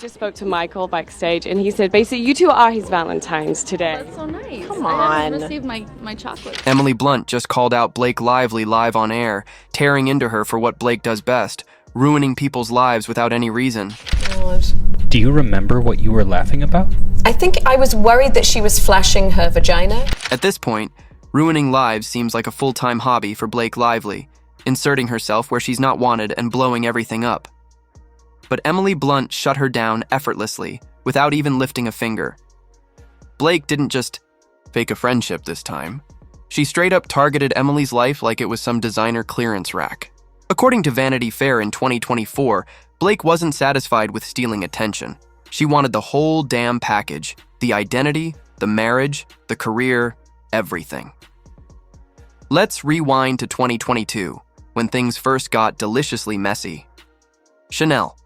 just spoke to Michael backstage, and he said basically you two are his Valentines today. That's so nice. Come I on. haven't received my chocolate. Emily Blunt just called out Blake Lively live on air, tearing into her for what Blake does best, ruining people's lives without any reason. God. Do you remember what you were laughing about? I think I was worried that she was flashing her vagina. At this point, ruining lives seems like a full-time hobby for Blake Lively, inserting herself where she's not wanted and blowing everything up. But Emily Blunt shut her down effortlessly, without even lifting a finger. Blake didn't just fake a friendship this time. She straight up targeted Emily's life like it was some designer clearance rack. According to Vanity Fair in 2024, Blake wasn't satisfied with stealing attention. She wanted the whole damn package: the identity, the marriage, the career, everything. Let's rewind to 2022, when things first got deliciously messy. Chanel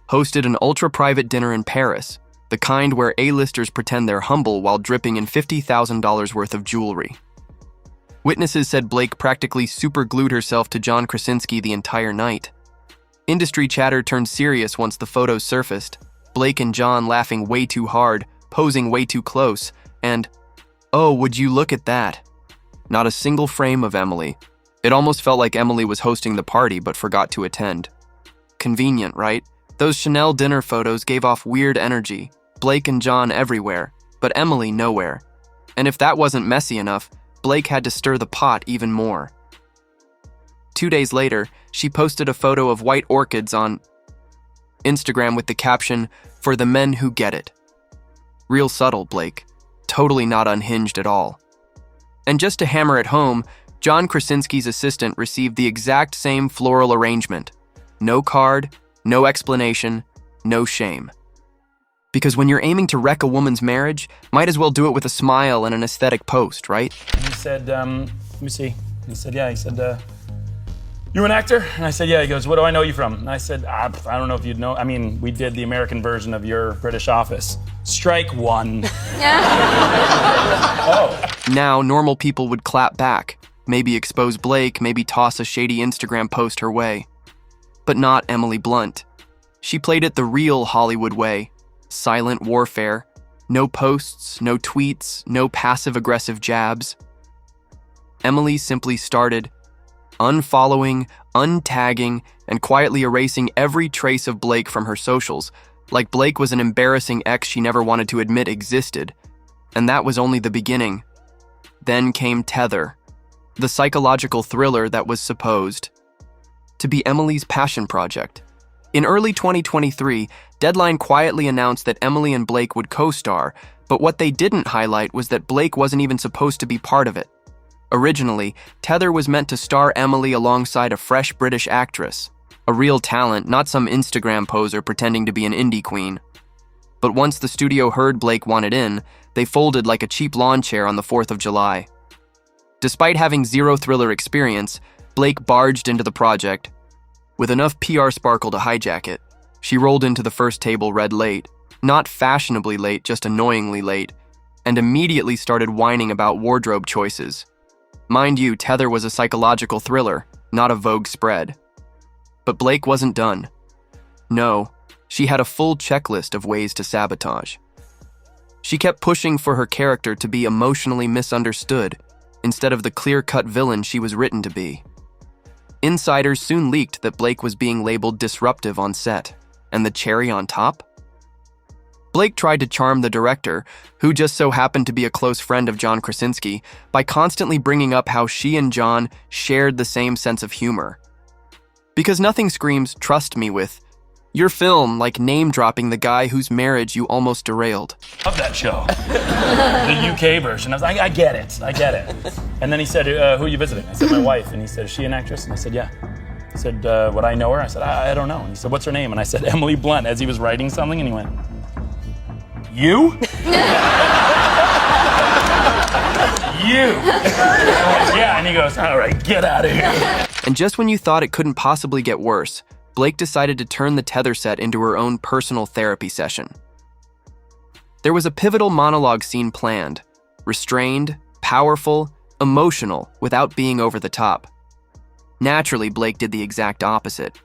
hosted an ultra-private dinner in Paris, the kind where A-listers pretend they're humble while dripping in $50,000 worth of jewelry. Witnesses said Blake practically super-glued herself to John Krasinski the entire night. Industry chatter turned serious once the photos surfaced, Blake and John laughing way too hard, posing way too close, and, oh, would you look at that? Not a single frame of Emily. It almost felt like Emily was hosting the party but forgot to attend. Convenient, right? Those Chanel dinner photos gave off weird energy, Blake and John everywhere, but Emily nowhere. And if that wasn't messy enough, Blake had to stir the pot even more. 2 days later, she posted a photo of white orchids on Instagram with the caption, "For the men who get it." Real subtle, Blake. Totally not unhinged at all. And just to hammer it home, John Krasinski's assistant received the exact same floral arrangement. No card, no explanation, no shame. Because when you're aiming to wreck a woman's marriage, might as well do it with a smile and an aesthetic post, right? He said, let me see. He said, yeah, you an actor? And I said, yeah. He goes, what do I know you from? And I said, I don't know if you'd know. I mean, we did the American version of your British Office. Strike one. Oh. Now, normal people would clap back, maybe expose Blake, maybe toss a shady Instagram post her way. But not Emily Blunt. She played it the real Hollywood way. Silent warfare. No posts, no tweets, no passive-aggressive jabs. Emily simply started unfollowing, untagging, and quietly erasing every trace of Blake from her socials, like Blake was an embarrassing ex she never wanted to admit existed. And that was only the beginning. Then came Tether, the psychological thriller that was supposed to be Emily's passion project. In early 2023, Deadline quietly announced that Emily and Blake would co-star, but what they didn't highlight was that Blake wasn't even supposed to be part of it. Originally, Tether was meant to star Emily alongside a fresh British actress, a real talent, not some Instagram poser pretending to be an indie queen. But once the studio heard Blake wanted in, they folded like a cheap lawn chair on the 4th of July. Despite having zero thriller experience, Blake barged into the project. With enough PR sparkle to hijack it, she rolled into the first table read late, not fashionably late, just annoyingly late, and immediately started whining about wardrobe choices. Mind you, Tether was a psychological thriller, not a Vogue spread. But Blake wasn't done. No, she had a full checklist of ways to sabotage. She kept pushing for her character to be emotionally misunderstood, instead of the clear-cut villain she was written to be. Insiders soon leaked that Blake was being labeled disruptive on set, and the cherry on top? Blake tried to charm the director, who just so happened to be a close friend of John Krasinski, by constantly bringing up how she and John shared the same sense of humor. Because nothing screams "trust me" with your film like name-dropping the guy whose marriage you almost derailed. Love that show. The UK version. I was like, I get it. And then he said, who are you visiting? I said, my wife. And he said, is she an actress? And I said, yeah. He said, would I know her? I said, I don't know. And he said, what's her name? And I said, Emily Blunt, as he was writing something, and he went, you? You. Yeah, and he goes, all right, get out of here. And just when you thought it couldn't possibly get worse, Blake decided to turn the Tether set into her own personal therapy session. There was a pivotal monologue scene planned, restrained, powerful, emotional, without being over the top. Naturally, Blake did the exact opposite.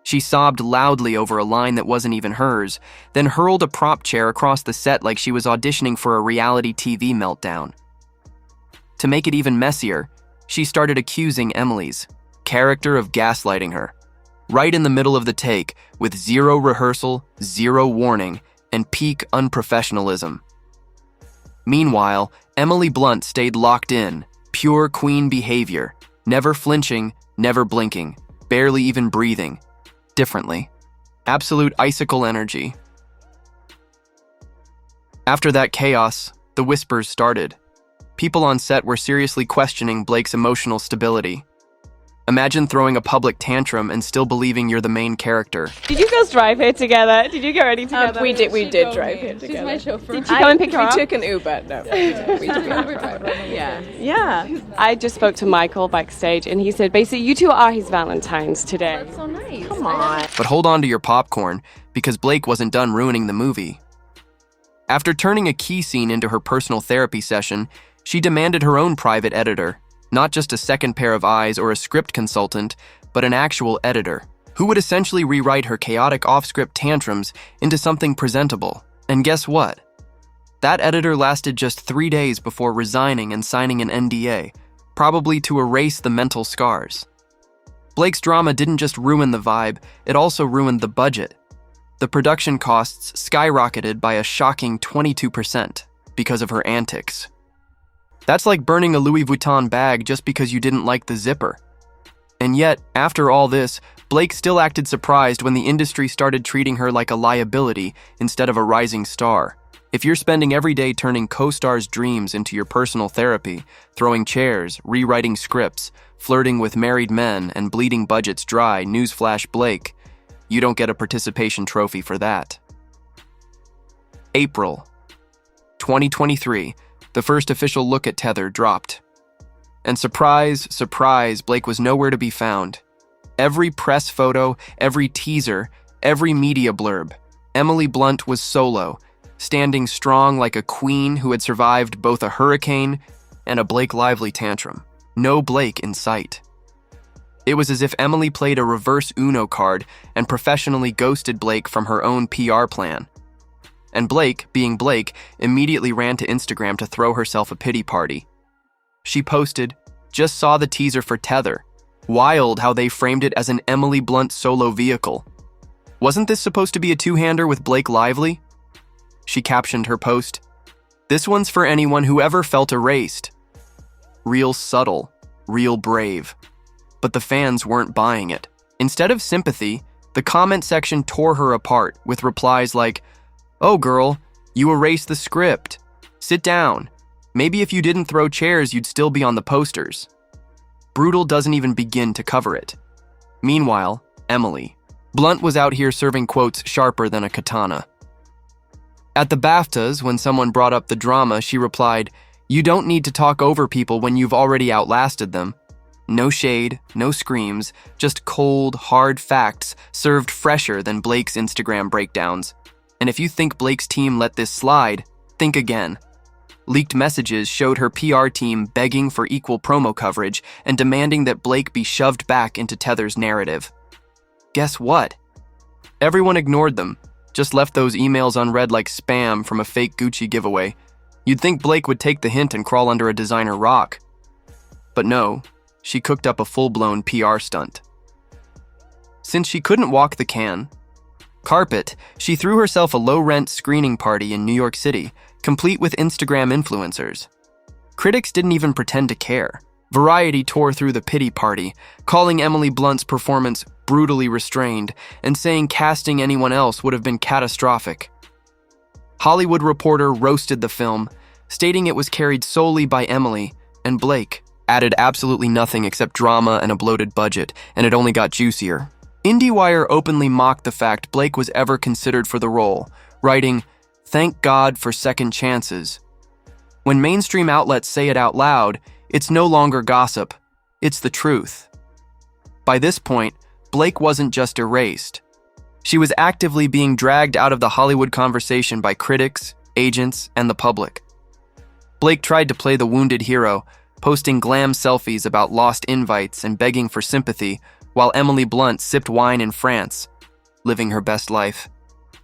She sobbed loudly over a line that wasn't even hers, then hurled a prop chair across the set like she was auditioning for a reality TV meltdown. To make it even messier, she started accusing Emily's character of gaslighting her, right in the middle of the take, with zero rehearsal, zero warning, and peak unprofessionalism. Meanwhile, Emily Blunt stayed locked in, pure queen behavior, never flinching, never blinking, barely even breathing. Differently. Absolute icicle energy. After that chaos, the whispers started. People on set were seriously questioning Blake's emotional stability. Imagine throwing a public tantrum and still believing you're the main character. Did you girls drive here together? Did you get ready together? We did drive here She's together. my chauffeur. Did you come and pick her up? We took an Uber. No, we took an Uber. Yeah. Yeah. I just spoke to Michael backstage, and he said basically you two are his Valentines today. That's so nice. Come on. But hold on to your popcorn, because Blake wasn't done ruining the movie. After turning a key scene into her personal therapy session, she demanded her own private editor, not just a second pair of eyes or a script consultant, but an actual editor, who would essentially rewrite her chaotic off-script tantrums into something presentable. And guess what? That editor lasted just 3 days before resigning and signing an NDA, probably to erase the mental scars. Blake's drama didn't just ruin the vibe, it also ruined the budget. The production costs skyrocketed by a shocking 22% because of her antics. That's like burning a Louis Vuitton bag just because you didn't like the zipper. And yet, after all this, Blake still acted surprised when the industry started treating her like a liability instead of a rising star. If you're spending every day turning co-stars' dreams into your personal therapy, throwing chairs, rewriting scripts, flirting with married men, and bleeding budgets dry, newsflash Blake, you don't get a participation trophy for that. April 2023, the first official look at Tether dropped. And surprise, surprise, Blake was nowhere to be found. Every press photo, every teaser, every media blurb, Emily Blunt was solo, standing strong like a queen who had survived both a hurricane and a Blake Lively tantrum. No Blake in sight. It was as if Emily played a reverse Uno card and professionally ghosted Blake from her own PR plan. And Blake, being Blake, immediately ran to Instagram to throw herself a pity party. She posted, "Just saw the teaser for Tether. Wild how they framed it as an Emily Blunt solo vehicle. Wasn't this supposed to be a two-hander with Blake Lively?" She captioned her post, "This one's for anyone who ever felt erased." Real subtle, real brave. But the fans weren't buying it. Instead of sympathy, the comment section tore her apart with replies like, "Oh girl, you erased the script. Sit down. Maybe if you didn't throw chairs, you'd still be on the posters." Brutal doesn't even begin to cover it. Meanwhile, Emily Blunt was out here serving quotes sharper than a katana. At the BAFTAs, when someone brought up the drama, she replied, "You don't need to talk over people when you've already outlasted them." No shade, no screams, just cold, hard facts served fresher than Blake's Instagram breakdowns. And if you think Blake's team let this slide, think again. Leaked messages showed her PR team begging for equal promo coverage and demanding that Blake be shoved back into Tether's narrative. Guess what? Everyone ignored them, just left those emails unread like spam from a fake Gucci giveaway. You'd think Blake would take the hint and crawl under a designer rock. But no, she cooked up a full-blown PR stunt. Since she couldn't walk the carpet, she threw herself a low-rent screening party in New York City, complete with Instagram influencers. Critics didn't even pretend to care. Variety tore through the pity party, calling Emily Blunt's performance brutally restrained and saying casting anyone else would have been catastrophic. Hollywood Reporter roasted the film, stating it was carried solely by Emily, and Blake added absolutely nothing except drama and a bloated budget, and it only got juicier. IndieWire openly mocked the fact Blake was ever considered for the role, writing, "Thank God for second chances." When mainstream outlets say it out loud, it's no longer gossip, it's the truth. By this point, Blake wasn't just erased. She was actively being dragged out of the Hollywood conversation by critics, agents, and the public. Blake tried to play the wounded hero, posting glam selfies about lost invites and begging for sympathy, while Emily Blunt sipped wine in France, living her best life.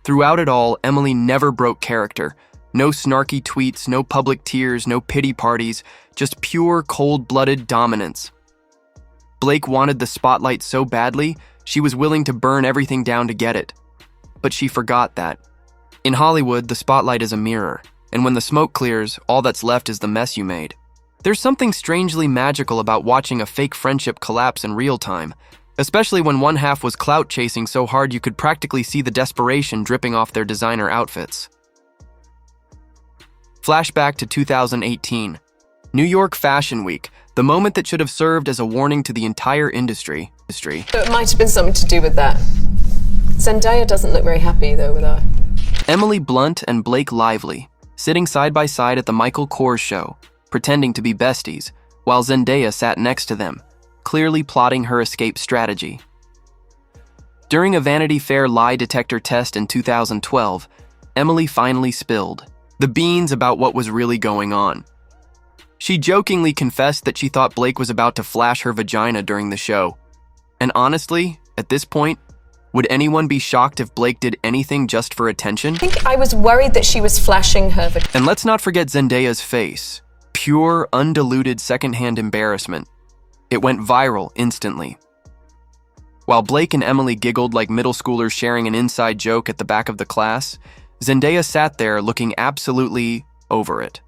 Throughout it all, Emily never broke character. No snarky tweets, no public tears, no pity parties, just pure, cold-blooded dominance. Blake wanted the spotlight so badly, she was willing to burn everything down to get it. But she forgot that. In Hollywood, the spotlight is a mirror, and when the smoke clears, all that's left is the mess you made. There's something strangely magical about watching a fake friendship collapse in real time, especially when one half was clout chasing so hard you could practically see the desperation dripping off their designer outfits. Flashback to 2018. New York Fashion Week, the moment that should have served as a warning to the entire industry. So it might have been something to do with that. Zendaya doesn't look very happy, though, with her. Emily Blunt and Blake Lively, sitting side by side at the Michael Kors show, pretending to be besties, while Zendaya sat next to them, clearly plotting her escape strategy. During a Vanity Fair lie detector test in 2012, Emily finally spilled the beans about what was really going on. She jokingly confessed that she thought Blake was about to flash her vagina during the show. And honestly, at this point, would anyone be shocked if Blake did anything just for attention? I think I was worried that she was flashing her vagina. And let's not forget Zendaya's face. Pure, undiluted secondhand embarrassment. It went viral instantly. While Blake and Emily giggled like middle schoolers sharing an inside joke at the back of the class, Zendaya sat there looking absolutely over it.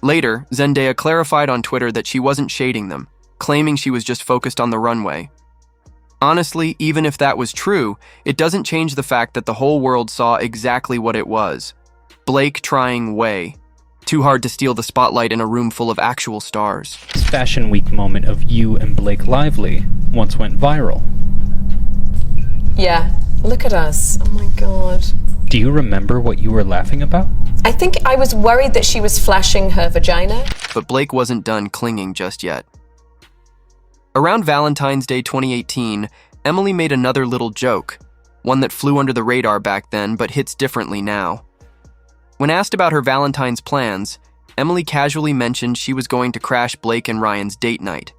Later, Zendaya clarified on Twitter that she wasn't shading them, claiming she was just focused on the runway. Honestly, even if that was true, it doesn't change the fact that the whole world saw exactly what it was. Blake trying way too hard to steal the spotlight in a room full of actual stars. This Fashion Week moment of you and Blake Lively once went viral. Yeah, look at us. Oh my god. Do you remember what you were laughing about? I think I was worried that she was flashing her vagina. But Blake wasn't done clinging just yet. Around Valentine's Day 2018, Emily made another little joke, one that flew under the radar back then but hits differently now. When asked about her Valentine's plans, Emily casually mentioned she was going to crash Blake and Ryan's date night.